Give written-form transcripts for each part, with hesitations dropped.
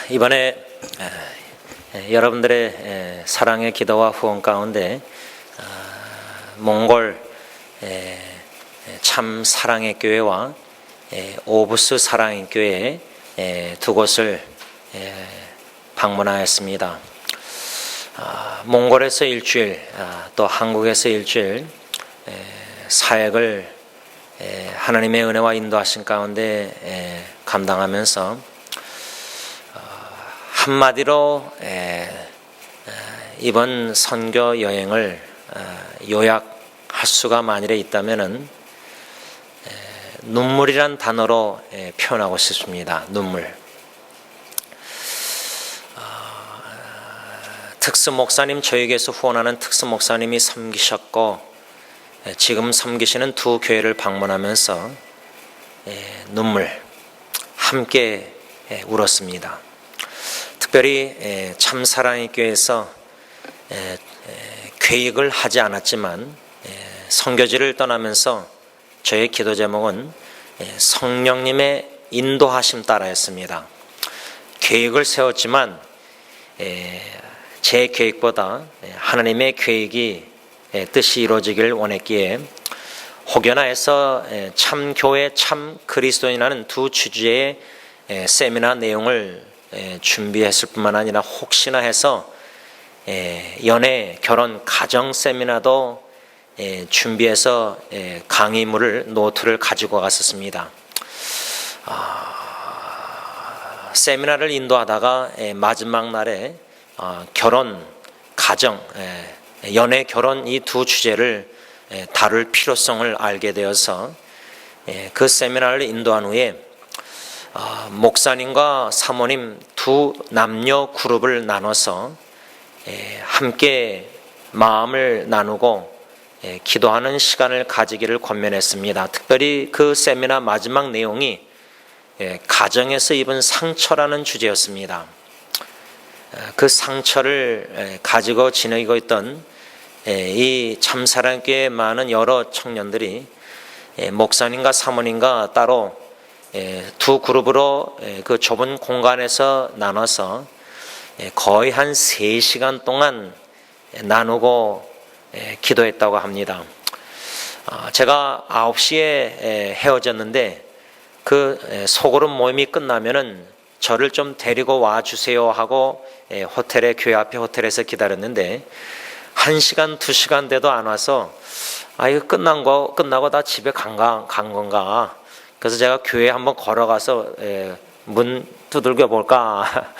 이번에 여러분들의 사랑의 기도와 후원 가운데 몽골 참 사랑의 교회와 오브스 사랑의 교회 두 곳을 방문하였습니다. 몽골에서 일주일, 또 한국에서 일주일 사역을 하나님의 은혜와 인도하신 가운데 감당하면서 한마디로 이번 선교 여행을 요약할 수가 만일에 있다면은 눈물이란 단어로 표현하고 싶습니다. 눈물. 특수 목사님, 저에게서 후원하는 특수 목사님이 섬기셨고 지금 섬기시는 두 교회를 방문하면서 눈물 함께 울었습니다. 특별히 참사랑의 교회에서 계획을 하지 않았지만 선교지를 떠나면서 저의 기도 제목은 성령님의 인도하심 따라였습니다. 계획을 세웠지만 제 계획보다 하나님의 계획이 뜻이 이루어지길 원했기에 혹여나해서 참 교회 참 그리스도인이라는 두 주제의 세미나 내용을 준비했을 뿐만 아니라 혹시나 해서 연애, 결혼, 가정 세미나도 준비해서 강의물을, 노트를 가지고 갔었습니다. 세미나를 인도하다가 마지막 날에 결혼, 가정, 연애, 결혼 이 두 주제를 다룰 필요성을 알게 되어서 그 세미나를 인도한 후에 목사님과 사모님 두 남녀 그룹을 나눠서 함께 마음을 나누고 기도하는 시간을 가지기를 권면했습니다. 특별히 그 세미나 마지막 내용이 가정에서 입은 상처라는 주제였습니다. 그 상처를 가지고 지내고 있던 이 참사랑교회 많은 여러 청년들이 목사님과 사모님과 따로 두 그룹으로 그 좁은 공간에서 나눠서 거의 한 3시간 동안 나누고 기도했다고 합니다. 제가 9시에 헤어졌는데 그 소그룹 모임이 끝나면은 저를 좀 데리고 와주세요 하고 호텔에, 교회 앞에 호텔에서 기다렸는데 1시간, 2시간 돼도 안 와서 이거 끝나고 다 집에 간 건가. 그래서 제가 교회에 한번 걸어가서 문 두들겨 볼까.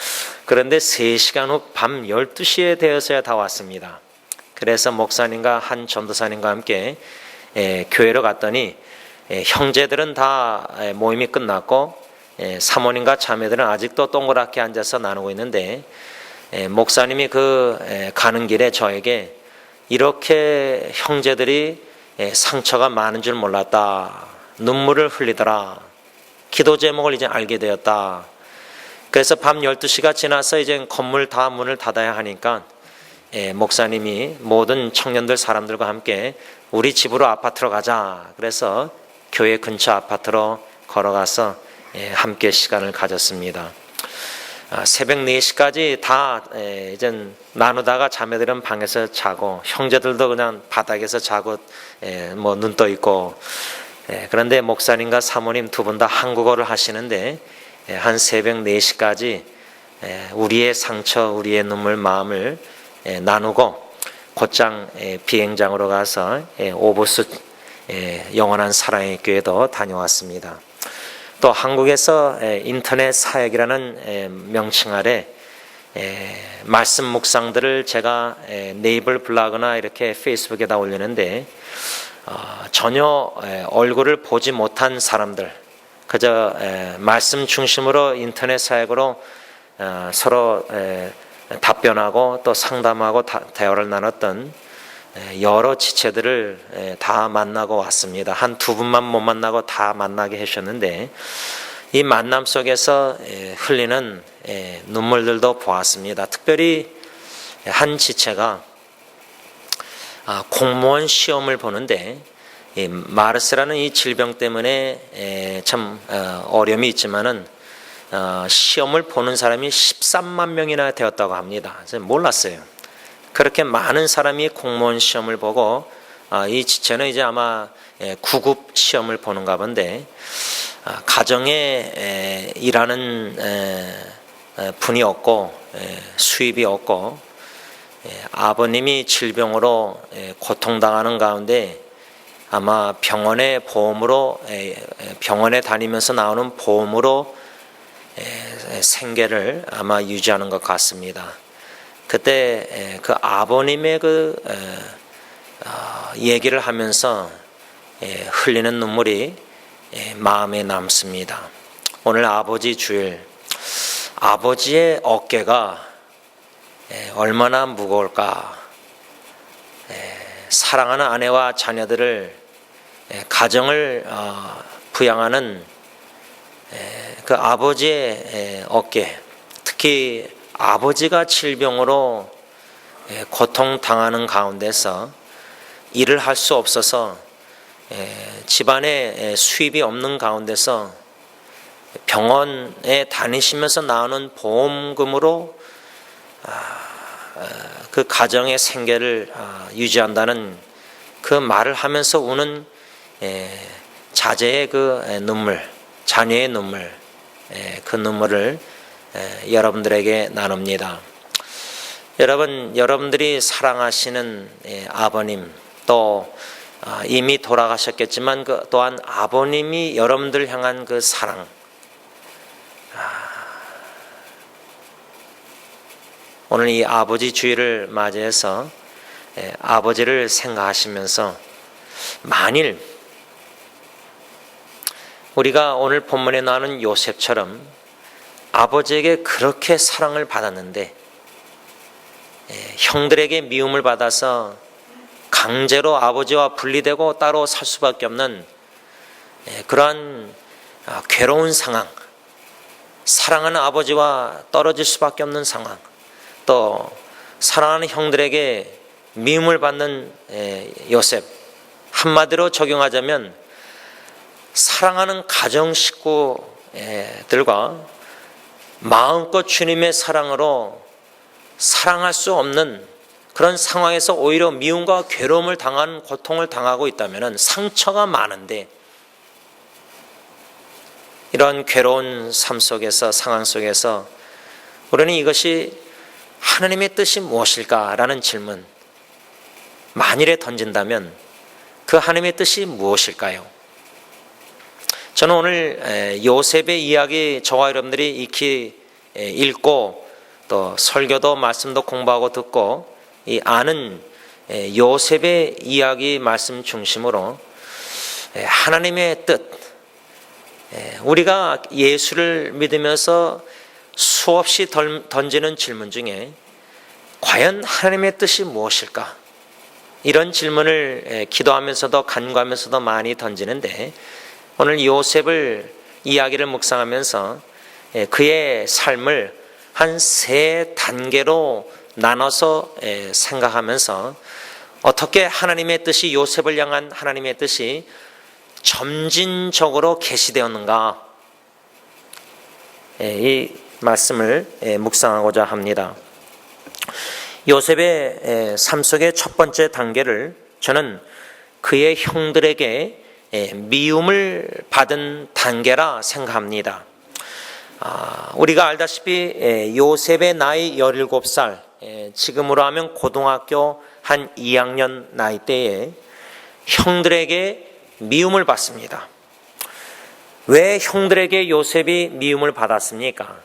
그런데 3시간 후 밤 12시에 되어서야 다 왔습니다. 그래서 목사님과 한 전도사님과 함께 교회로 갔더니 형제들은 다 모임이 끝났고 사모님과 자매들은 아직도 동그랗게 앉아서 나누고 있는데 목사님이 가는 길에 저에게 이렇게 형제들이 상처가 많은 줄 몰랐다. 눈물을 흘리더라. 기도 제목을 이제 알게 되었다. 그래서 밤 12시가 지나서 이제 건물 다 문을 닫아야 하니까 목사님이 모든 청년들 사람들과 함께 우리 집으로 아파트로 가자. 그래서 교회 근처 아파트로 걸어가서 함께 시간을 가졌습니다. 새벽 4시까지 다 이제 나누다가 자매들은 방에서 자고 형제들도 그냥 바닥에서 자고 눈 떠 있고 그런데 목사님과 사모님 두 분 다 한국어를 하시는데 한 새벽 4시까지 우리의 상처, 우리의 눈물, 마음을 나누고 곧장 비행장으로 가서 오브스 영원한 사랑의 교회도 다녀왔습니다. 또 한국에서 인터넷 사역이라는 명칭 아래 말씀 묵상들을 제가 네이버 블로그나 이렇게 페이스북에다 올리는데 전혀 얼굴을 보지 못한 사람들, 그저 말씀 중심으로 인터넷 사역으로 서로 답변하고 또 상담하고 대화를 나눴던 여러 지체들을 다 만나고 왔습니다. 한 두 분만 못 만나고 다 만나게 하셨는데 이 만남 속에서 흘리는 눈물들도 보았습니다. 특별히 한 지체가 공무원 시험을 보는데 마르스라는 이 질병 때문에 참 어려움이 있지만은 시험을 보는 사람이 13만 명이나 되었다고 합니다. 저는 몰랐어요. 그렇게 많은 사람이 공무원 시험을 보고 이 지체는 이제 아마 9급 시험을 보는가 본데 가정에 일하는 분이 없고 수입이 없고 아버님이 질병으로 고통당하는 가운데 아마 병원에 다니면서 나오는 보험으로 생계를 아마 유지하는 것 같습니다. 그때 그 아버님의 얘기를 하면서 흘리는 눈물이 마음에 남습니다. 오늘 아버지 주일, 아버지의 어깨가 얼마나 무거울까. 사랑하는 아내와 자녀들을 가정을 부양하는 그 아버지의 어깨, 특히 아버지가 질병으로 고통당하는 가운데서 일을 할 수 없어서 집안에 수입이 없는 가운데서 병원에 다니시면서 나오는 보험금으로 그 가정의 생계를 유지한다는 그 말을 하면서 우는 자제의 그 눈물, 자녀의 눈물, 그 눈물을 여러분들에게 나눕니다. 여러분들이 사랑하시는 아버님, 또 이미 돌아가셨겠지만 또한 아버님이 여러분들 향한 그 사랑, 오늘 이 아버지 주일을 맞이해서 아버지를 생각하시면서 만일 우리가 오늘 본문에 나오는 요셉처럼 아버지에게 그렇게 사랑을 받았는데 형들에게 미움을 받아서 강제로 아버지와 분리되고 따로 살 수밖에 없는 그러한 괴로운 상황, 사랑하는 아버지와 떨어질 수밖에 없는 상황, 또 사랑하는 형들에게 미움을 받는 요셉, 한마디로 적용하자면 사랑하는 가정 식구들과 마음껏 주님의 사랑으로 사랑할 수 없는 그런 상황에서 오히려 미움과 괴로움을 당한 고통을 당하고 있다면 상처가 많은데 이런 괴로운 삶 속에서 상황 속에서 우리는 이것이 하나님의 뜻이 무엇일까라는 질문 만일에 던진다면 그 하나님의 뜻이 무엇일까요? 저는 오늘 요셉의 이야기 저와 여러분들이 익히 읽고 또 설교도 말씀도 공부하고 듣고 이 아는 요셉의 이야기 말씀 중심으로 하나님의 뜻, 우리가 예수를 믿으면서 수없이 던지는 질문 중에 과연 하나님의 뜻이 무엇일까? 이런 질문을 기도하면서도 간구하면서도 많이 던지는데 오늘 요셉을 이야기를 묵상하면서 그의 삶을 한 3단계로 나눠서 생각하면서 어떻게 하나님의 뜻이 요셉을 향한 하나님의 뜻이 점진적으로 계시되었는가 이 말씀을 묵상하고자 합니다. 요셉의 삶 속의 첫 번째 단계를 저는 그의 형들에게 미움을 받은 단계라 생각합니다. 우리가 알다시피 요셉의 나이 17살, 지금으로 하면 고등학교 한 2학년 나이 때에 형들에게 미움을 받습니다. 왜 형들에게 요셉이 미움을 받았습니까?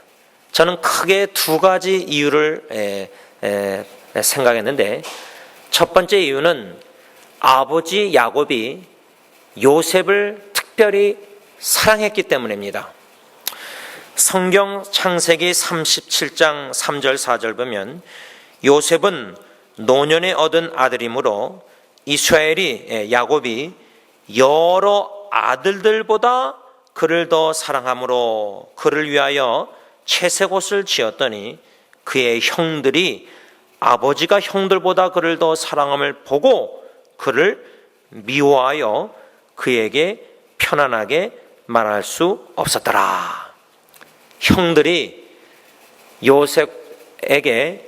저는 크게 2가지 이유를 생각했는데 첫 번째 이유는 아버지 야곱이 요셉을 특별히 사랑했기 때문입니다. 성경 창세기 37장 3절 4절 보면 요셉은 노년에 얻은 아들이므로 이스라엘이 야곱이 여러 아들들보다 그를 더 사랑함으로 그를 위하여 채색 옷을 지었더니 그의 형들이 아버지가 형들보다 그를 더 사랑함을 보고 그를 미워하여 그에게 편안하게 말할 수 없었더라. 형들이 요셉에게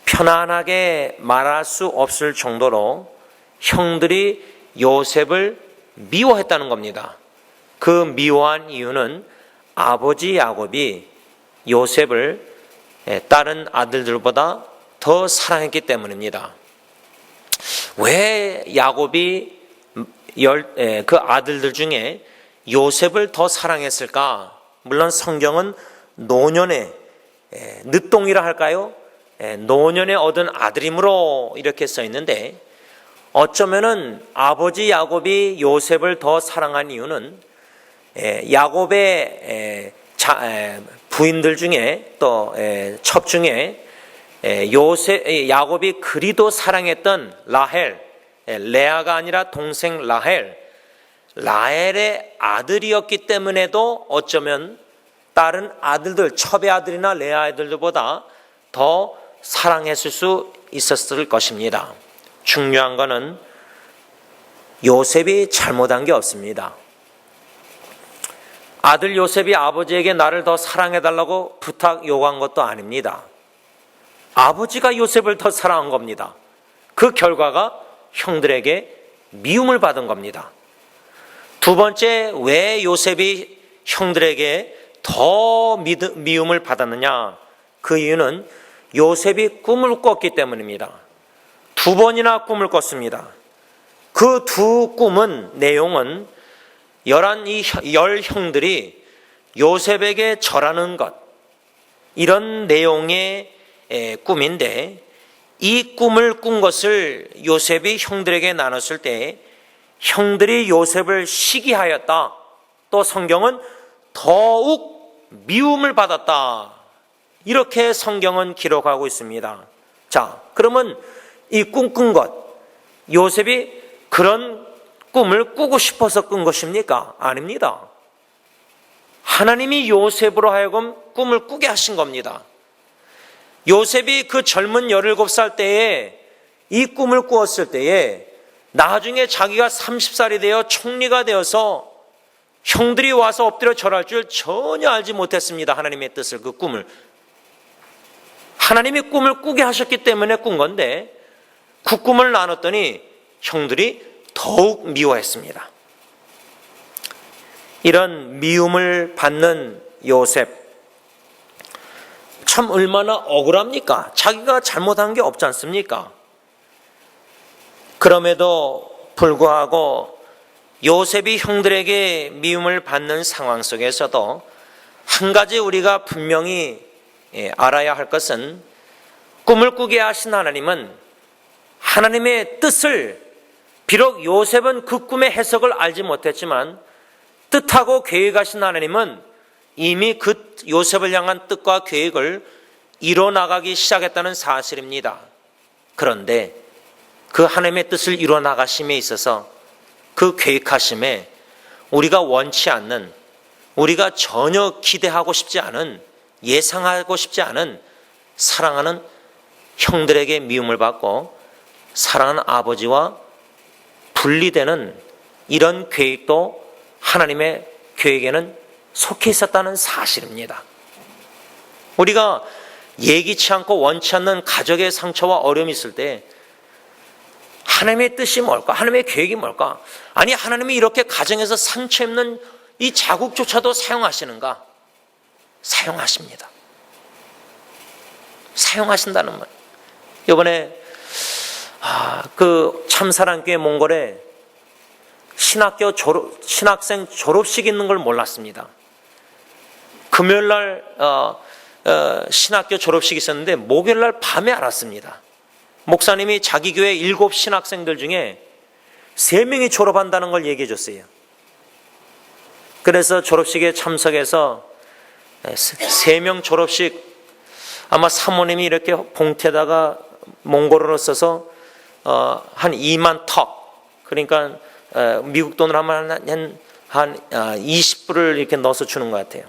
편안하게 말할 수 없을 정도로 형들이 요셉을 미워했다는 겁니다. 그 미워한 이유는 아버지 야곱이 요셉을 다른 아들들보다 더 사랑했기 때문입니다. 왜 야곱이 그 아들들 중에 요셉을 더 사랑했을까? 물론 성경은 노년에 늦동이라 할까요? 노년에 얻은 아들이므로 이렇게 써 있는데, 어쩌면은 아버지 야곱이 요셉을 더 사랑한 이유는 야곱의 부인들 중에 또 첩 중에 야곱이 그리도 사랑했던 라헬, 레아가 아니라 동생 라헬의 아들이었기 때문에도 어쩌면 다른 아들들, 첩의 아들이나 레아 아들들보다 더 사랑했을 수 있었을 것입니다. 중요한 것은 요셉이 잘못한 게 없습니다. 아들 요셉이 아버지에게 나를 더 사랑해달라고 부탁 요구한 것도 아닙니다. 아버지가 요셉을 더 사랑한 겁니다. 그 결과가 형들에게 미움을 받은 겁니다. 두 번째, 왜 요셉이 형들에게 더 미움을 받았느냐? 그 이유는 요셉이 꿈을 꿨기 때문입니다. 두 번이나 꿈을 꿨습니다. 그 두 꿈은 내용은 열 형들이 요셉에게 절하는 것, 이런 내용의 꿈인데, 이 꿈을 꾼 것을 요셉이 형들에게 나눴을 때 형들이 요셉을 시기하였다. 또 성경은 더욱 미움을 받았다. 이렇게 성경은 기록하고 있습니다. 자, 그러면 이 꿈 꾼 것, 요셉이 그런 꿈을 꾸고 싶어서 꾼 것입니까? 아닙니다. 하나님이 요셉으로 하여금 꿈을 꾸게 하신 겁니다. 요셉이 그 젊은 17살 때에 이 꿈을 꾸었을 때에 나중에 자기가 30살이 되어 총리가 되어서 형들이 와서 엎드려 절할 줄 전혀 알지 못했습니다. 하나님의 뜻을, 그 꿈을. 하나님이 꿈을 꾸게 하셨기 때문에 꾼 건데, 그 꿈을 나눴더니 형들이 더욱 미워했습니다. 이런 미움을 받는 요셉, 참 얼마나 억울합니까? 자기가 잘못한 게 없지 않습니까? 그럼에도 불구하고 요셉이 형들에게 미움을 받는 상황 속에서도 한 가지 우리가 분명히 알아야 할 것은, 꿈을 꾸게 하신 하나님은 하나님의 뜻을, 비록 요셉은 그 꿈의 해석을 알지 못했지만 뜻하고 계획하신 하나님은 이미 그 요셉을 향한 뜻과 계획을 이뤄나가기 시작했다는 사실입니다. 그런데 그 하나님의 뜻을 이뤄나가심에 있어서, 그 계획하심에 우리가 원치 않는, 우리가 전혀 기대하고 싶지 않은, 예상하고 싶지 않은 사랑하는 형들에게 미움을 받고 사랑하는 아버지와 분리되는 이런 계획도 하나님의 계획에는 속해 있었다는 사실입니다. 우리가 예기치 않고 원치 않는 가족의 상처와 어려움이 있을 때 하나님의 뜻이 뭘까? 하나님의 계획이 뭘까? 아니, 하나님이 이렇게 가정에서 상처 입는 이 자국조차도 사용하시는가? 사용하십니다. 사용하신다는 말. 이번에 그 참사랑교회 몽골에 신학생 졸업식 있는 걸 몰랐습니다. 금요일날 신학교 졸업식이 있었는데 목요일날 밤에 알았습니다. 목사님이 자기 교회 7 신학생들 중에 3명이 졸업한다는 걸 얘기해 줬어요. 그래서 졸업식에 참석해서 3명 졸업식, 아마 사모님이 이렇게 봉투에다가 몽골어로 써서 한 2만 턱, 그러니까 미국 돈으로 하면 한 20불을 이렇게 넣어서 주는 것 같아요.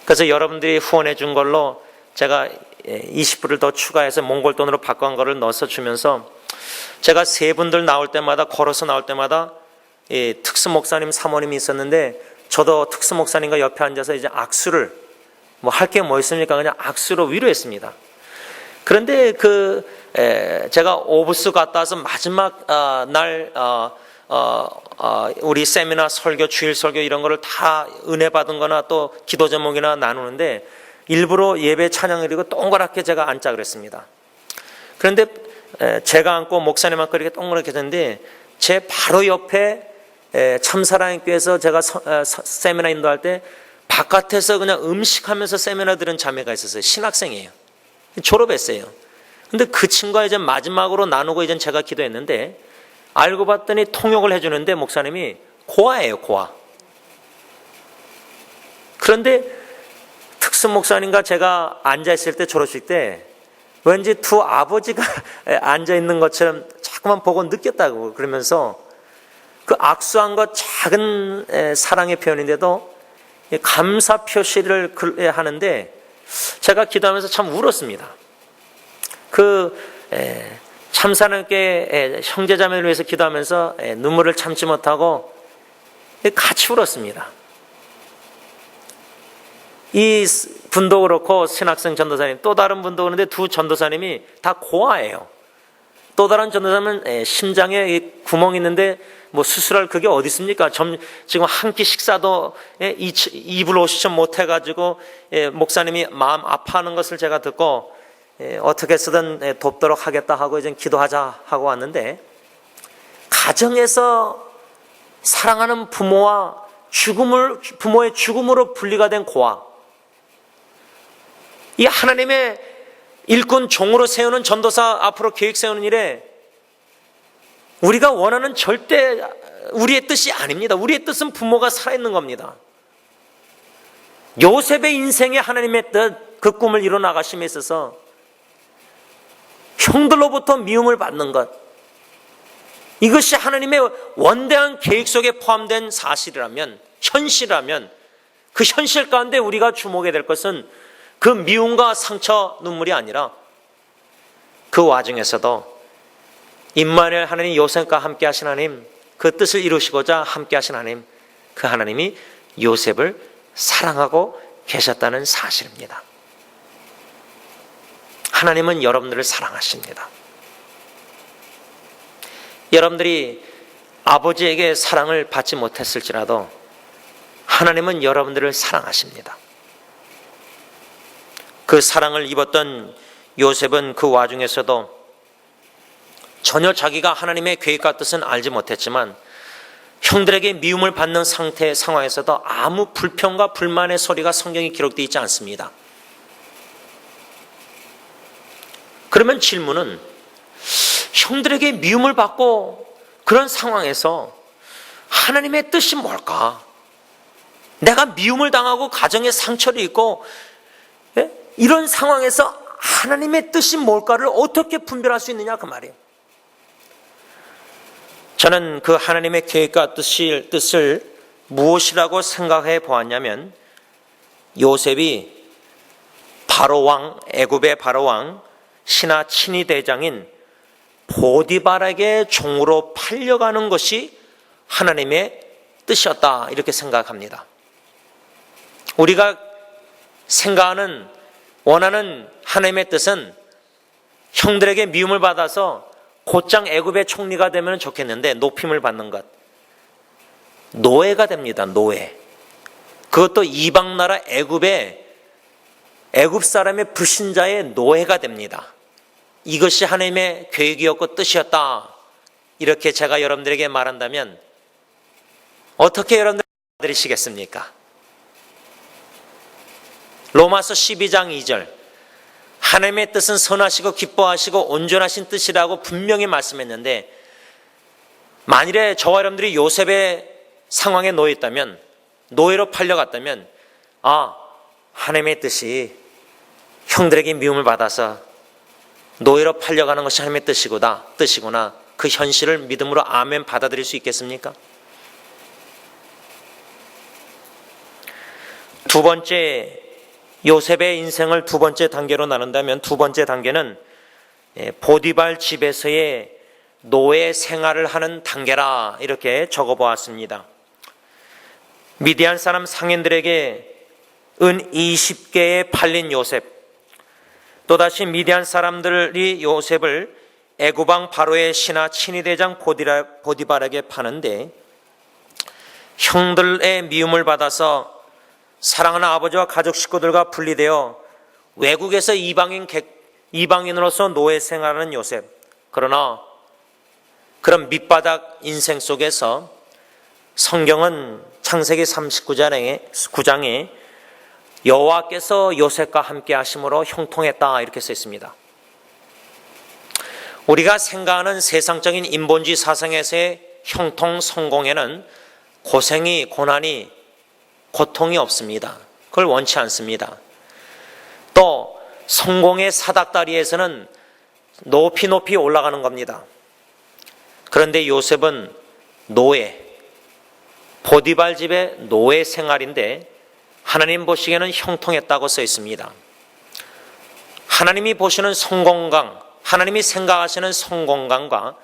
그래서 여러분들이 후원해 준 걸로 제가 20불을 더 추가해서 몽골 돈으로 바꾼 거를 넣어서 주면서, 제가 3분들 나올 때마다, 걸어서 나올 때마다 특수 목사님, 사모님이 있었는데 저도 특수 목사님과 옆에 앉아서 이제 악수를 뭐 할 게 뭐 있습니까? 그냥 악수로 위로했습니다. 그런데 제가 오브스 갔다 와서 마지막 날 우리 세미나 설교, 주일 설교 이런 거를 다 은혜 받은 거나 또 기도 제목이나 나누는데 일부러 예배 찬양 드리고 동그랗게 제가 앉자 그랬습니다. 그런데 제가 앉고 목사님 앉고 이렇게 동그랗게 했는데 제 바로 옆에 참사랑교회에서 제가 세미나 인도할 때 바깥에서 그냥 음식하면서 세미나 들은 자매가 있었어요. 신학생이에요. 졸업했어요. 근데 그 친구가 이제 마지막으로 나누고 이제 제가 기도했는데 알고 봤더니 통역을 해주는데 목사님이 고아예요, 고아. 그런데 특수 목사님과 제가 앉아있을 때 졸업식 때 왠지 두 아버지가 앉아있는 것처럼 자꾸만 보고 느꼈다고 그러면서 그 악수한 것 작은 사랑의 표현인데도 감사 표시를 하는데 제가 기도하면서 참 울었습니다. 참사랑교회 형제자매를 위해서 기도하면서 눈물을 참지 못하고 같이 울었습니다. 이 분도 그렇고 신학생 전도사님 또 다른 분도 그런데 두 전도사님이 다 고아예요. 또 다른 전도사님은 심장에 구멍이 있는데 뭐 수술할 그게 어디 있습니까? 지금 한 끼 식사도 입을 오시지 못해가지고 목사님이 마음 아파하는 것을 제가 듣고 어떻게 쓰든 돕도록 하겠다 하고 이제 기도하자 하고 왔는데 가정에서 사랑하는 부모의 죽음으로 분리가 된 고아, 이 하나님의 일꾼 종으로 세우는 전도사 앞으로 계획 세우는 일에 우리가 원하는 절대 우리의 뜻이 아닙니다. 우리의 뜻은 부모가 살아있는 겁니다. 요셉의 인생에 하나님의 뜻, 그 꿈을 이뤄 나가심에 있어서 형들로부터 미움을 받는 것, 이것이 하나님의 원대한 계획 속에 포함된 사실이라면, 현실이라면 그 현실 가운데 우리가 주목해야 될 것은 그 미움과 상처, 눈물이 아니라 그 와중에서도 임마누엘 하나님, 요셉과 함께 하신 하나님, 그 뜻을 이루시고자 함께 하신 하나님, 그 하나님이 요셉을 사랑하고 계셨다는 사실입니다. 하나님은 여러분들을 사랑하십니다. 여러분들이 아버지에게 사랑을 받지 못했을지라도 하나님은 여러분들을 사랑하십니다. 그 사랑을 입었던 요셉은 그 와중에서도 전혀 자기가 하나님의 계획과 뜻은 알지 못했지만 형들에게 미움을 받는 상황에서도 아무 불평과 불만의 소리가 성경에 기록되어 있지 않습니다. 그러면 질문은, 형들에게 미움을 받고 그런 상황에서 하나님의 뜻이 뭘까? 내가 미움을 당하고 가정에 상처를 입고 이런 상황에서 하나님의 뜻이 뭘까를 어떻게 분별할 수 있느냐, 그 말이에요. 저는 그 하나님의 계획과 뜻을 무엇이라고 생각해 보았냐면, 요셉이 바로왕, 애굽의 바로왕 신하 친위 대장인 보디발에게 종으로 팔려가는 것이 하나님의 뜻이었다, 이렇게 생각합니다. 우리가 생각하는, 원하는 하나님의 뜻은 형들에게 미움을 받아서 곧장 애굽의 총리가 되면 좋겠는데 높임을 받는 것, 노예가 됩니다. 노예. 그것도 이방 나라 애굽 사람의 불신자의 노예가 됩니다. 이것이 하나님의 계획이었고 뜻이었다, 이렇게 제가 여러분들에게 말한다면 어떻게 여러분들 받아들이시겠습니까? 로마서 12장 2절, 하나님의 뜻은 선하시고 기뻐하시고 온전하신 뜻이라고 분명히 말씀했는데, 만일에 저와 여러분들이 요셉의 상황에 놓여 있다면, 노예로 팔려갔다면, 하나님의 뜻이 형들에게 미움을 받아서 노예로 팔려가는 것이 하나님의 뜻이구나, 그 현실을 믿음으로 아멘 받아들일 수 있겠습니까? 두 번째, 요셉의 인생을 두 번째 단계로 나눈다면, 두 번째 단계는 보디발 집에서의 노예 생활을 하는 단계라, 이렇게 적어보았습니다. 미디안 사람 상인들에게 은 20개에 팔린 요셉, 또다시 미디안 사람들이 요셉을 애굽왕 바로의 신하 친위대장 보디발에게 파는데 형들의 미움을 받아서 사랑하는 아버지와 가족 식구들과 분리되어 외국에서 이방인으로서 노예 생활하는 요셉. 그러나 그런 밑바닥 인생 속에서 성경은 창세기 39장에 여호와께서 요셉과 함께 하심으로 형통했다 이렇게 써 있습니다. 우리가 생각하는 세상적인 인본주의 사상에서의 형통 성공에는 고생이, 고난이, 고통이 없습니다. 그걸 원치 않습니다. 또 성공의 사닥다리에서는 높이 높이 올라가는 겁니다. 그런데 요셉은 노예, 보디발 집의 노예 생활인데 하나님 보시기에는 형통했다고 써 있습니다. 하나님이 보시는 성공강, 하나님이 생각하시는 성공강과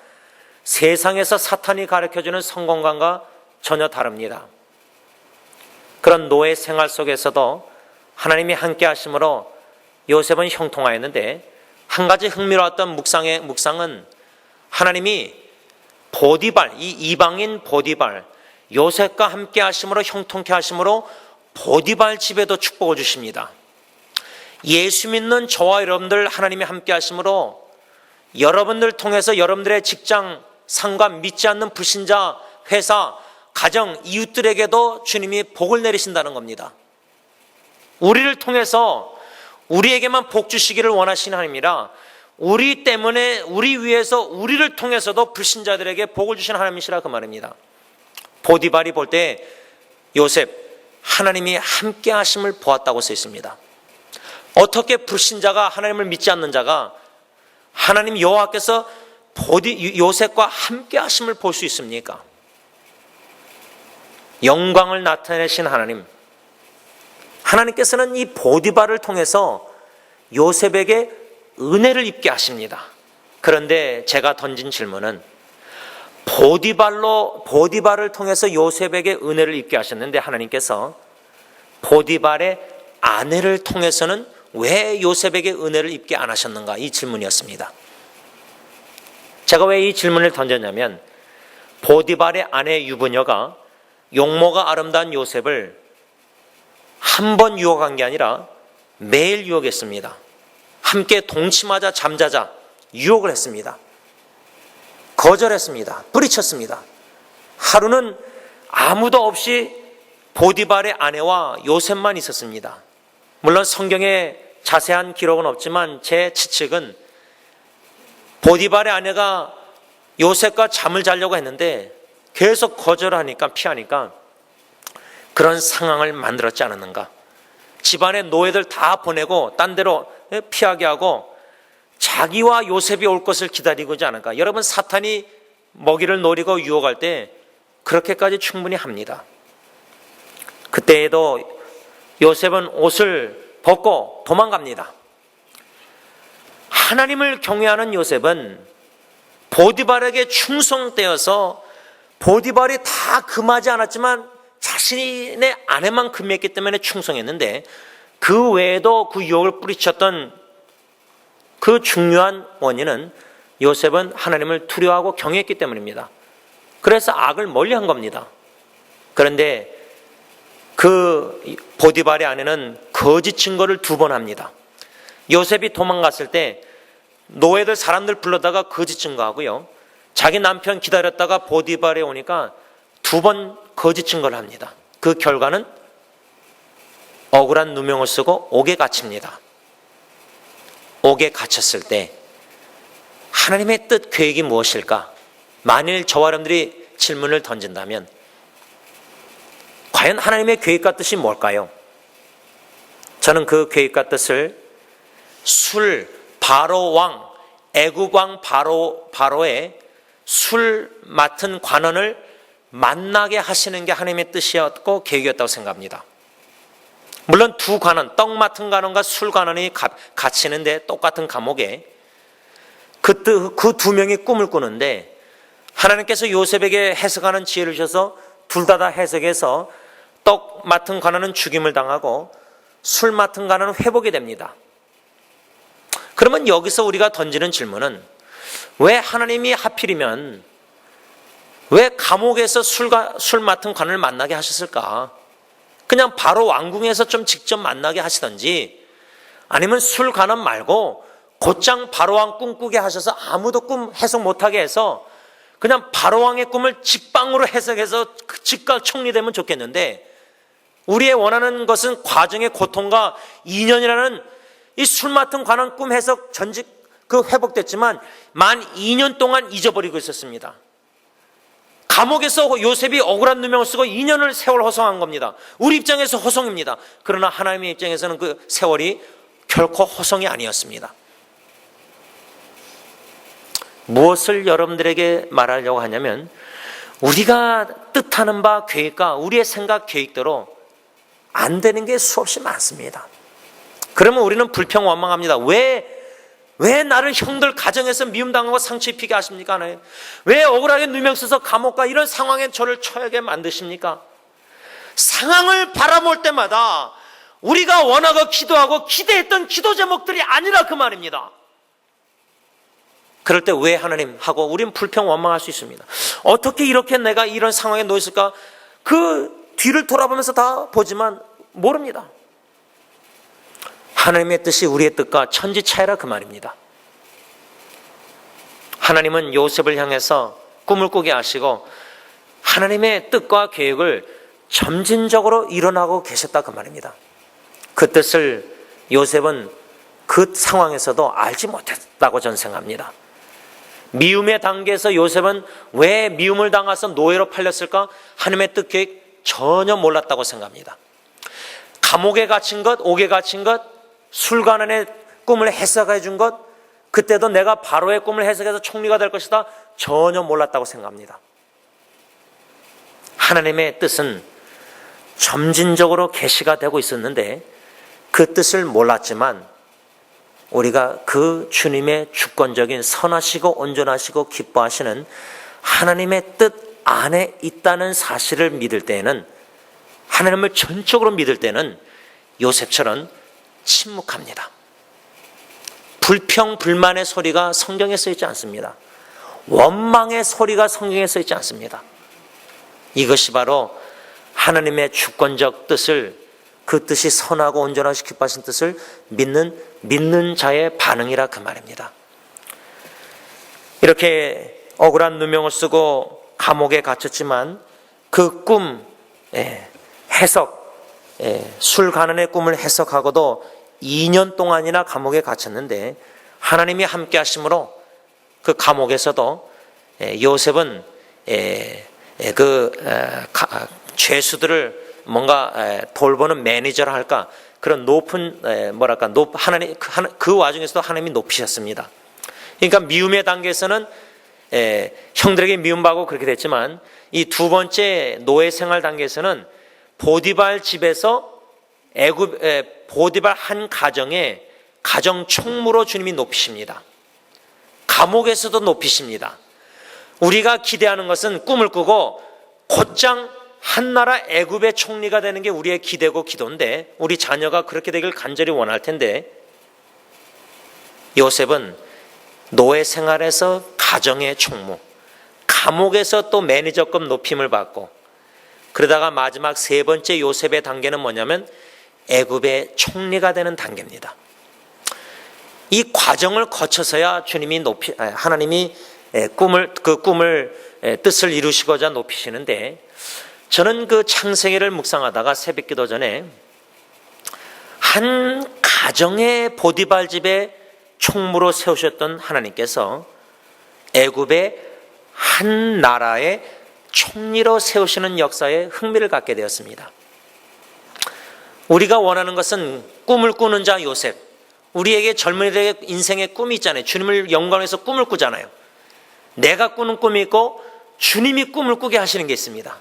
세상에서 사탄이 가르쳐주는 성공강과 전혀 다릅니다. 그런 노예 생활 속에서도 하나님이 함께 하심으로 요셉은 형통하였는데 한 가지 흥미로웠던 묵상은 하나님이 보디발, 이 이방인 보디발, 요셉과 함께 하심으로 형통케 하심으로 보디발 집에도 축복을 주십니다. 예수 믿는 저와 여러분들 하나님이 함께 하심으로 여러분들 통해서 여러분들의 직장, 상관, 믿지 않는 불신자, 회사, 가정, 이웃들에게도 주님이 복을 내리신다는 겁니다. 우리를 통해서 우리에게만 복 주시기를 원하시는 하나님이라 우리 때문에 우리 위해서 우리를 통해서도 불신자들에게 복을 주시는 하나님이시라 그 말입니다. 보디발이 볼 때 요셉 하나님이 함께 하심을 보았다고 써 있습니다. 어떻게 불신자가 하나님을 믿지 않는 자가 하나님 여호와께서 요셉과 함께 하심을 볼 수 있습니까? 영광을 나타내신 하나님, 하나님께서는 이 보디발을 통해서 요셉에게 은혜를 입게 하십니다. 그런데 제가 던진 질문은 보디발을 통해서 요셉에게 은혜를 입게 하셨는데 하나님께서 보디발의 아내를 통해서는 왜 요셉에게 은혜를 입게 안 하셨는가? 이 질문이었습니다. 제가 왜 이 질문을 던졌냐면 보디발의 아내 유부녀가 용모가 아름다운 요셉을 한 번 유혹한 게 아니라 매일 유혹했습니다. 함께 동침하자 잠자자 유혹을 했습니다. 거절했습니다. 뿌리쳤습니다. 하루는 아무도 없이 보디발의 아내와 요셉만 있었습니다. 물론 성경에 자세한 기록은 없지만 제 추측은 보디발의 아내가 요셉과 잠을 자려고 했는데 계속 거절하니까 피하니까 그런 상황을 만들었지 않았는가. 집안의 노예들 다 보내고 딴 데로 피하게 하고 자기와 요셉이 올 것을 기다리고 있지 않을까. 여러분 사탄이 먹이를 노리고 유혹할 때 그렇게까지 충분히 합니다. 그때에도 요셉은 옷을 벗고 도망갑니다. 하나님을 경외하는 요셉은 보디발에게 충성되어서 보디발이 다 금하지 않았지만 자신의 아내만 금했기 때문에 충성했는데 그 외에도 그 유혹을 뿌리쳤던 그 중요한 원인은 요셉은 하나님을 두려워하고 경외했기 때문입니다. 그래서 악을 멀리한 겁니다. 그런데 그 보디발의 아내는 거짓 증거를 2번 합니다. 요셉이 도망갔을 때 노예들 사람들 불러다가 거짓 증거하고요. 자기 남편 기다렸다가 보디발에 오니까 2번 거짓 증거를 합니다. 그 결과는 억울한 누명을 쓰고 옥에 갇힙니다. 옥에 갇혔을 때 하나님의 뜻 계획이 무엇일까? 만일 저와 여러분들이 질문을 던진다면 과연 하나님의 계획과 뜻이 뭘까요? 저는 그 계획과 뜻을 바로 왕, 애굽 왕 바로의 술 맡은 관원을 만나게 하시는 게 하나님의 뜻이었고 계획이었다고 생각합니다. 물론 2 관원, 떡 맡은 관원과 술 관원이 갇히는데 똑같은 감옥에 그 2명이 꿈을 꾸는데 하나님께서 요셉에게 해석하는 지혜를 주셔서 둘 다 해석해서 떡 맡은 관원은 죽임을 당하고 술 맡은 간은 회복이 됩니다. 그러면 여기서 우리가 던지는 질문은 왜 하나님이 하필이면 왜 감옥에서 술 맡은 관을 만나게 하셨을까? 그냥 바로 왕궁에서 좀 직접 만나게 하시던지 아니면 술 관원 말고 곧장 바로왕 꿈꾸게 하셔서 아무도 꿈 해석 못하게 해서 그냥 바로왕의 꿈을 직방으로 해석해서 즉각 총리되면 좋겠는데 우리의 원하는 것은 과정의 고통과 2년이라는 이 술 맡은 관원 꿈 해석 전직 회복됐지만 만 2년 동안 잊어버리고 있었습니다. 감옥에서 요셉이 억울한 누명을 쓰고 2년을 세월 호송한 겁니다. 우리 입장에서 호송입니다. 그러나 하나님의 입장에서는 그 세월이 결코 호송이 아니었습니다. 무엇을 여러분들에게 말하려고 하냐면 우리가 뜻하는 바 계획과 우리의 생각 계획대로 안 되는 게 수없이 많습니다. 그러면 우리는 불평원망합니다. 왜 나를 형들 가정에서 미움당하고 상처 입히게 하십니까? 왜 억울하게 누명 써서 감옥과 이런 상황에 저를 처하게 만드십니까? 상황을 바라볼 때마다 우리가 원하고 기도하고 기대했던 기도 제목들이 아니라 그 말입니다. 그럴 때 왜 하나님 하고 우리는 불평원망할 수 있습니다. 어떻게 이렇게 내가 이런 상황에 놓였을까? 그 뒤를 돌아보면서 다 보지만 모릅니다. 하나님의 뜻이 우리의 뜻과 천지 차이라 그 말입니다. 하나님은 요셉을 향해서 꿈을 꾸게 하시고 하나님의 뜻과 계획을 점진적으로 일어나고 계셨다 그 말입니다. 그 뜻을 요셉은 그 상황에서도 알지 못했다고 저는 생각합니다. 미움의 단계에서 요셉은 왜 미움을 당해서 노예로 팔렸을까? 하나님의 뜻 계획 전혀 몰랐다고 생각합니다. 감옥에 갇힌 것, 옥에 갇힌 것, 술관원의 꿈을 해석해 준 것, 그때도 내가 바로의 꿈을 해석해서 총리가 될 것이다 전혀 몰랐다고 생각합니다. 하나님의 뜻은 점진적으로 계시가 되고 있었는데 그 뜻을 몰랐지만 우리가 그 주님의 주권적인 선하시고 온전하시고 기뻐하시는 하나님의 뜻 안에 있다는 사실을 믿을 때에는, 하나님을 전적으로 믿을 때는 요셉처럼 침묵합니다. 불평, 불만의 소리가 성경에 써있지 않습니다. 원망의 소리가 성경에 써있지 않습니다. 이것이 바로 하나님의 주권적 뜻을, 그 뜻이 선하고 온전하시고 기뻐하신 뜻을 믿는 자의 반응이라 그 말입니다. 이렇게 억울한 누명을 쓰고 감옥에 갇혔지만 그 꿈 해석, 술 가난의 꿈을 해석하고도 2년 동안이나 감옥에 갇혔는데 하나님이 함께 하심으로 그 감옥에서도 요셉은 죄수들을 뭔가 돌보는 매니저라 할까, 그런 높은 하나님 그 와중에서도 하나님이 높이셨습니다. 그러니까 미움의 단계에서는 형들에게 미움받고 그렇게 됐지만 이 두 번째 노예 생활 단계에서는 보디발 집에서 보디발 한 가정의 가정 총무로 주님이 높이십니다. 감옥에서도 높이십니다. 우리가 기대하는 것은 꿈을 꾸고 곧장 한 나라 애굽의 총리가 되는 게 우리의 기대고 기도인데, 우리 자녀가 그렇게 되길 간절히 원할 텐데, 요셉은 노예 생활에서 가정의 총무, 감옥에서 또 매니저급 높임을 받고, 그러다가 마지막 세 번째 요셉의 단계는 뭐냐면 애굽의 총리가 되는 단계입니다. 이 과정을 거쳐서야 하나님이 뜻을 이루시고자 높이시는데, 저는 그 창세기를 묵상하다가 새벽기도 전에 한 가정의 보디발 집에 총무로 세우셨던 하나님께서 애굽의 한 나라의 총리로 세우시는 역사에 흥미를 갖게 되었습니다. 우리가 원하는 것은 꿈을 꾸는 자 요셉, 우리에게 젊은이들에게 인생의 꿈이 있잖아요. 주님을 영광에서 꿈을 꾸잖아요. 내가 꾸는 꿈이 있고 주님이 꿈을 꾸게 하시는 게 있습니다.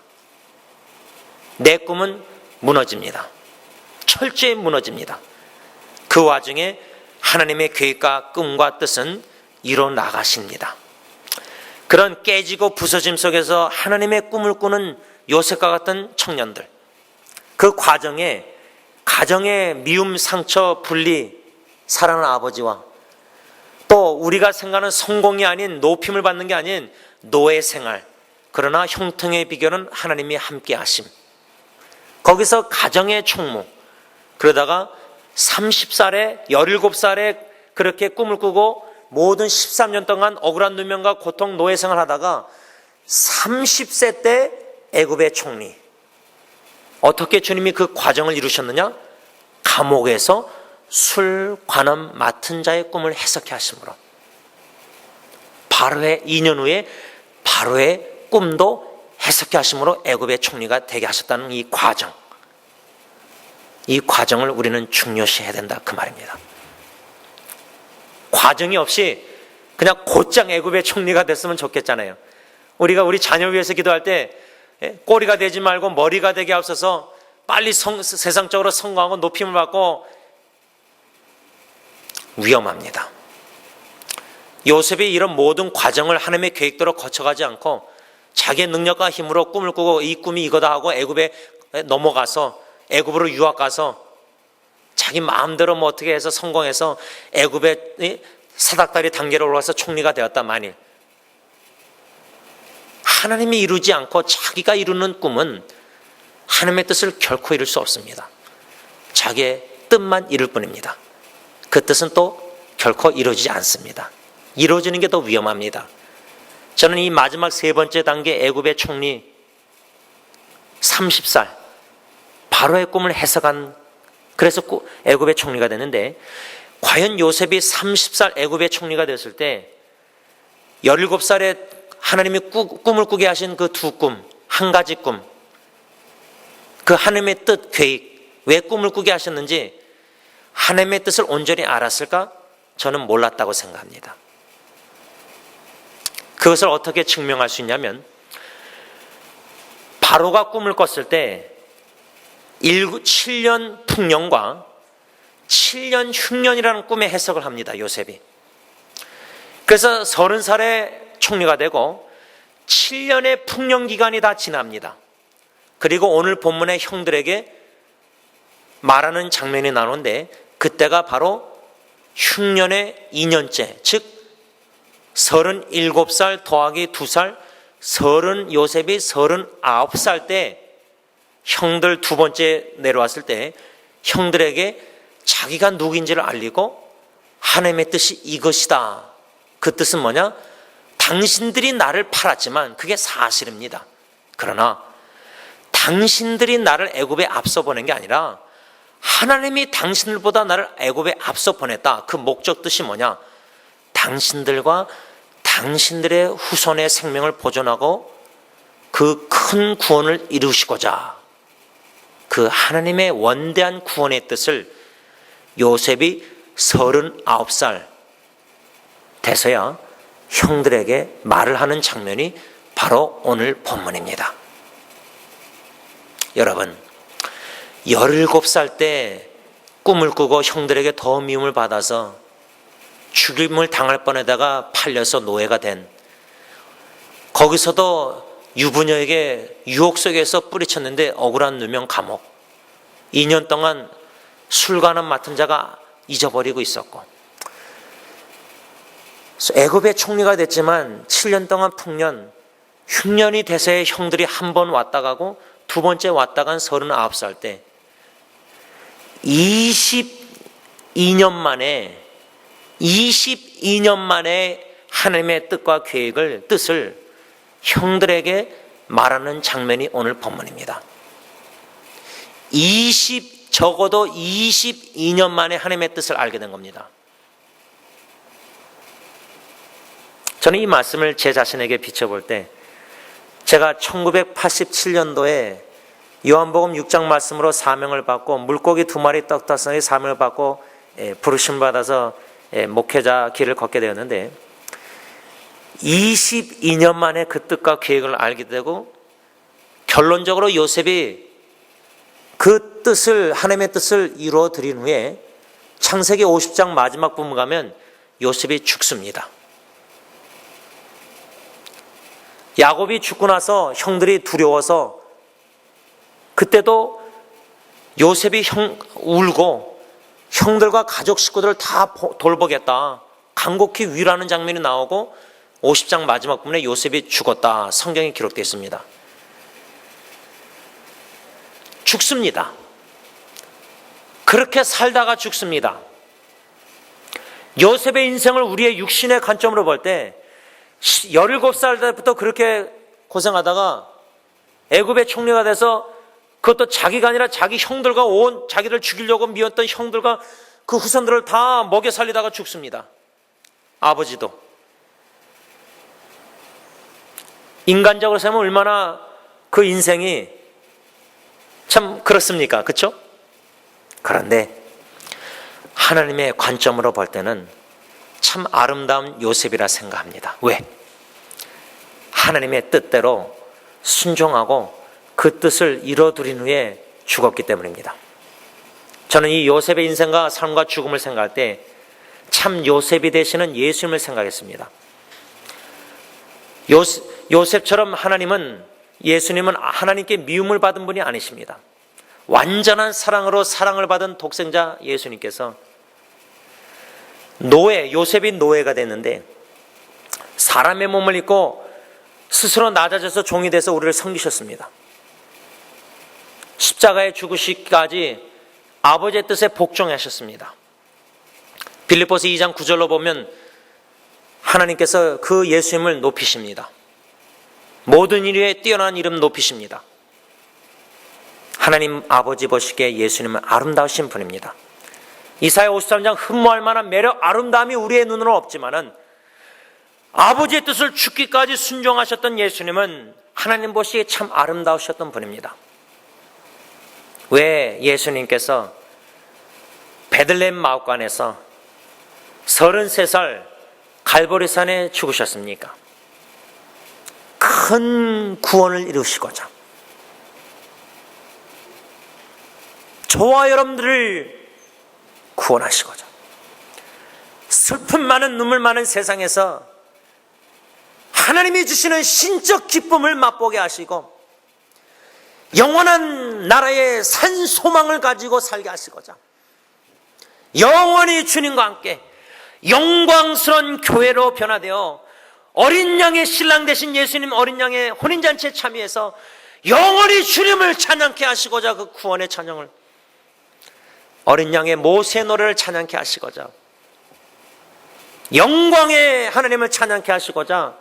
내 꿈은 무너집니다. 철저히 무너집니다. 그 와중에 하나님의 계획과 꿈과 뜻은 이뤄나가십니다. 그런 깨지고 부서짐 속에서 하나님의 꿈을 꾸는 요셉과 같은 청년들, 그 과정에 가정의 미움, 상처, 분리, 사랑하는 아버지와 또 우리가 생각하는 성공이 아닌 높임을 받는 게 아닌 노예 생활, 그러나 형통의 비결은 하나님이 함께 하심. 거기서 가정의 총무, 그러다가 30살에 17살에 그렇게 꿈을 꾸고 모든 13년 동안 억울한 누명과 고통, 노예 생활하다가 30세 때 애굽의 총리. 어떻게 주님이 그 과정을 이루셨느냐? 감옥에서 술 관원 맡은 자의 꿈을 해석해 하심으로 바로의 2년 후에 바로의 꿈도 해석해 하심으로 애굽의 총리가 되게 하셨다는 이 과정, 이 과정을 우리는 중요시해야 된다, 그 말입니다. 과정이 없이 그냥 곧장 애굽의 총리가 됐으면 좋겠잖아요. 우리가 우리 자녀 위해서 기도할 때 꼬리가 되지 말고 머리가 되게 하옵소서, 빨리 세상적으로 성공하고 높임을 받고, 위험합니다. 요셉이 이런 모든 과정을 하나님의 계획대로 거쳐가지 않고 자기의 능력과 힘으로 꿈을 꾸고 이 꿈이 이거다 하고 애굽에 넘어가서 애굽으로 유학 가서 자기 마음대로 뭐 어떻게 해서 성공해서 애굽의 사닥다리 단계로 올라가서 총리가 되었다 만일, 하나님이 이루지 않고 자기가 이루는 꿈은 하나님의 뜻을 결코 이룰 수 없습니다. 자기의 뜻만 이룰 뿐입니다. 그 뜻은 또 결코 이루어지지 않습니다. 이루어지는 게 더 위험합니다. 저는 이 마지막 세 번째 단계 애굽의 총리 30살 바로의 꿈을 해석한, 그래서 애굽의 총리가 되는데, 과연 요셉이 30살 애굽의 총리가 됐을 때 17살에 하나님이 꿈을 꾸게 하신 그 두 꿈, 한 가지 꿈, 그 하나님의 뜻, 계획, 왜 꿈을 꾸게 하셨는지 하나님의 뜻을 온전히 알았을까? 저는 몰랐다고 생각합니다. 그것을 어떻게 증명할 수 있냐면, 바로가 꿈을 꿨을 때 7년 풍년과 7년 흉년이라는 꿈의 해석을 합니다, 요셉이. 그래서 30살에 총리가 되고 7년의 풍년 기간이 다 지납니다. 그리고 오늘 본문의 형들에게 말하는 장면이 나오는데, 그때가 바로 흉년의 2년째, 즉 37살 더하기 2살, 요셉이 39살 때 형들 두 번째 내려왔을 때 형들에게 자기가 누구인지를 알리고 하나님의 뜻이 이것이다. 그 뜻은 뭐냐? 당신들이 나를 팔았지만 그게 사실입니다. 그러나 당신들이 나를 애굽에 앞서 보낸 게 아니라 하나님이 당신들보다 나를 애굽에 앞서 보냈다. 그 목적 뜻이 뭐냐? 당신들과 당신들의 후손의 생명을 보존하고 그 큰 구원을 이루시고자, 그 하나님의 원대한 구원의 뜻을 요셉이 39살 돼서야 형들에게 말을 하는 장면이 바로 오늘 본문입니다. 여러분, 17살 때 꿈을 꾸고 형들에게 더 미움을 받아서 죽임을 당할 뻔하다가 팔려서 노예가 된, 거기서도 유부녀에게 유혹 속에서 뿌리쳤는데 억울한 누명 감옥, 2년 동안 술관원 맡은 자가 잊어버리고 있었고, 애굽의 총리가 됐지만 7년 동안 풍년, 흉년이 돼서의 형들이 한 번 왔다 가고 두 번째 왔다 간 39살 때 22년 만에 하나님의 뜻과 계획을, 뜻을 형들에게 말하는 장면이 오늘 본문입니다. 적어도 22년 만에 하나님의 뜻을 알게 된 겁니다. 저는 이 말씀을 제 자신에게 비춰볼 때, 제가 1987년도에 요한복음 6장 말씀으로 사명을 받고 물고기 2마리 떡 5개의 사명을 받고 부르심 받아서 목회자 길을 걷게 되었는데, 22년 만에 그 뜻과 계획을 알게 되고 결론적으로 요셉이 그 뜻을, 하나님의 뜻을 이루어 드린 후에 창세기 50장 마지막 부분 가면 요셉이 죽습니다. 야곱이 죽고 나서 형들이 두려워서 그때도 요셉이 울고 형들과 가족 식구들을 다 돌보겠다, 간곡히 위로하는 장면이 나오고 50장 마지막 부분에 요셉이 죽었다, 성경에 기록되어 있습니다. 죽습니다. 그렇게 살다가 죽습니다. 요셉의 인생을 우리의 육신의 관점으로 볼 때 17살 때부터 그렇게 고생하다가 애굽의 총리가 돼서, 그것도 자기가 아니라 자기 형들과 온 자기를 죽이려고 미웠던 형들과 그 후손들을 다 먹여 살리다가 죽습니다. 아버지도. 인간적으로 생각하면 얼마나 그 인생이 참 그렇습니까? 그렇죠? 그런데 하나님의 관점으로 볼 때는 참 아름다운 요셉이라 생각합니다. 왜? 하나님의 뜻대로 순종하고 그 뜻을 이뤄드린 후에 죽었기 때문입니다. 저는 이 요셉의 인생과 삶과 죽음을 생각할 때 참 요셉이 되시는 예수님을 생각했습니다. 요셉처럼 예수님은 하나님께 미움을 받은 분이 아니십니다. 완전한 사랑으로 사랑을 받은 독생자 예수님께서 요셉이 노예가 됐는데 사람의 몸을 입고 스스로 낮아져서 종이 돼서 우리를 섬기셨습니다. 십자가에 죽으시기까지 아버지의 뜻에 복종하셨습니다. 빌립보서 2장 9절로 보면 하나님께서 그 예수님을 높이십니다. 모든 일 위에 뛰어난 이름 높이십니다. 하나님 아버지 보시기에 예수님은 아름다우신 분입니다. 이사야 53장 흠모할 만한 매력, 아름다움이 우리의 눈으로는 없지만은 아버지의 뜻을 죽기까지 순종하셨던 예수님은 하나님 보시기에 참 아름다우셨던 분입니다. 왜 예수님께서 베들레헴 마옥간에서 33살 갈보리산에 죽으셨습니까? 큰 구원을 이루시고자, 저와 여러분들을 구원하시고자, 슬픔 많은 눈물 많은 세상에서 하나님이 주시는 신적 기쁨을 맛보게 하시고 영원한 나라의 산 소망을 가지고 살게 하시고자 영원히 주님과 함께 영광스러운 교회로 변화되어 어린 양의 신랑 되신 예수님 어린 양의 혼인잔치에 참여해서 영원히 주님을 찬양케 하시고자, 그 구원의 찬양을, 어린 양의 모세 노래를 찬양케 하시고자, 영광의 하나님을 찬양케 하시고자,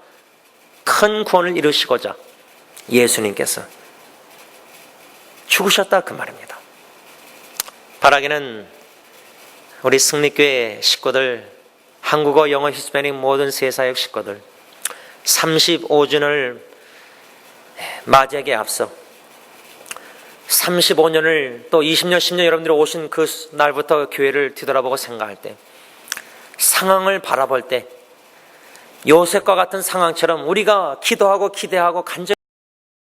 큰 구원을 이루시고자 예수님께서 죽으셨다, 그 말입니다. 바라기는 우리 승리교회 식구들, 한국어, 영어, 히스패닉 모든 세사역 식구들 35주년을 맞이하기에 앞서 35년을 또 20년, 10년 여러분들이 오신 그 날부터 교회를 뒤돌아보고 생각할 때, 상황을 바라볼 때 요셉과 같은 상황처럼 우리가 기도하고 기대하고 간절히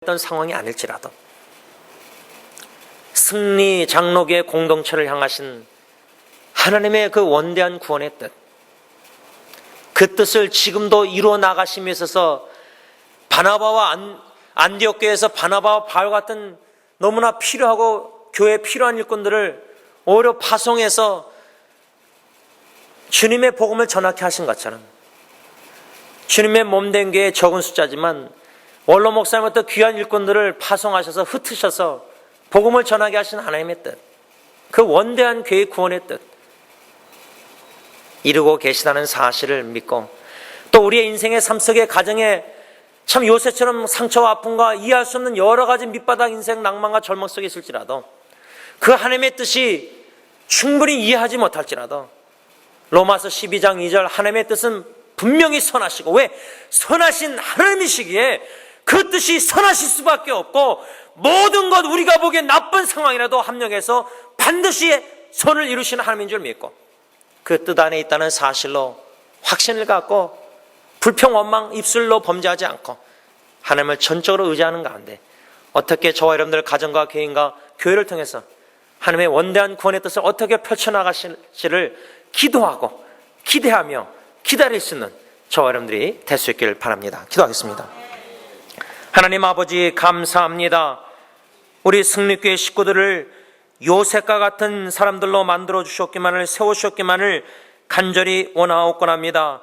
했던 상황이 아닐지라도 승리 장로교회 공동체를 향하신 하나님의 그 원대한 구원의 뜻, 그 뜻을 지금도 이루어 나가심에 있어서 바나바와 안디옥 교회에서 바나바와 바울 같은 너무나 필요하고 교회에 필요한 일꾼들을 오히려 파송해서 주님의 복음을 전하게 하신 것처럼, 주님의 몸된 교회의 적은 숫자지만 원로 목사님부터 귀한 일꾼들을 파송하셔서 흩으셔서 복음을 전하게 하신 하나님의 뜻, 그 원대한 교회 구원의 뜻 이루고 계시다는 사실을 믿고, 또 우리의 인생의 삶 속에 가정에 참 요셉처럼 상처와 아픔과 이해할 수 없는 여러 가지 밑바닥 인생 낭만과 절망 속에 있을지라도, 그 하나님의 뜻이 충분히 이해하지 못할지라도 로마서 12장 2절 하나님의 뜻은 분명히 선하시고, 왜? 선하신 하나님이시기에 그 뜻이 선하실 수밖에 없고, 모든 것 우리가 보기엔 나쁜 상황이라도 합력해서 반드시 선을 이루시는 하나님인 줄 믿고, 그 뜻 안에 있다는 사실로 확신을 갖고 불평 원망 입술로 범죄하지 않고 하나님을 전적으로 의지하는 가운데 어떻게 저와 여러분들 가정과 개인과 교회를 통해서 하나님의 원대한 구원의 뜻을 어떻게 펼쳐나가실지를 기도하고 기대하며 기다릴 수 있는 저와 여러분들이 될 수 있기를 바랍니다. 기도하겠습니다. 하나님 아버지 감사합니다. 우리 승리교회 식구들을 요셉과 같은 사람들로 만들어 주셨기만을, 세우셨기만을 간절히 원하옵곤합니다.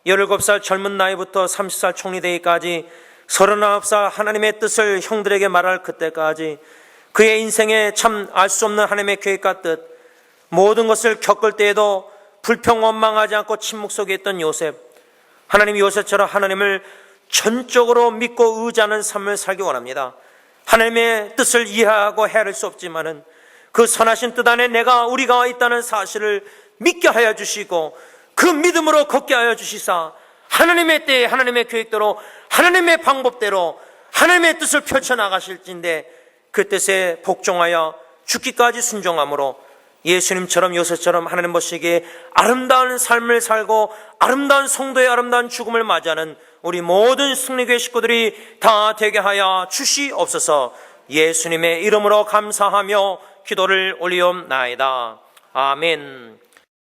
17살 젊은 나이부터 30살 총리 되기까지 39살 하나님의 뜻을 형들에게 말할 그때까지 그의 인생에 참 알 수 없는 하나님의 계획과 뜻, 모든 것을 겪을 때에도 불평 원망하지 않고 침묵 속에 있던 요셉, 하나님 요셉처럼 하나님을 전적으로 믿고 의지하는 삶을 살기 원합니다. 하나님의 뜻을 이해하고 헤아릴 수 없지만은 그 선하신 뜻 안에 우리가 있다는 사실을 믿게 하여 주시고 그 믿음으로 걷게 하여 주시사 하나님의 때에 하나님의 계획대로 하나님의 방법대로 하나님의 뜻을 펼쳐나가실진데 그 뜻에 복종하여 죽기까지 순종함으로 예수님처럼 요셉처럼 하나님 보시기에 아름다운 삶을 살고 아름다운 성도의 아름다운 죽음을 맞이하는 우리 모든 승리교회 식구들이 다 되게 하여 주시옵소서. 예수님의 이름으로 감사하며 기도를 올리옵나이다. 아멘.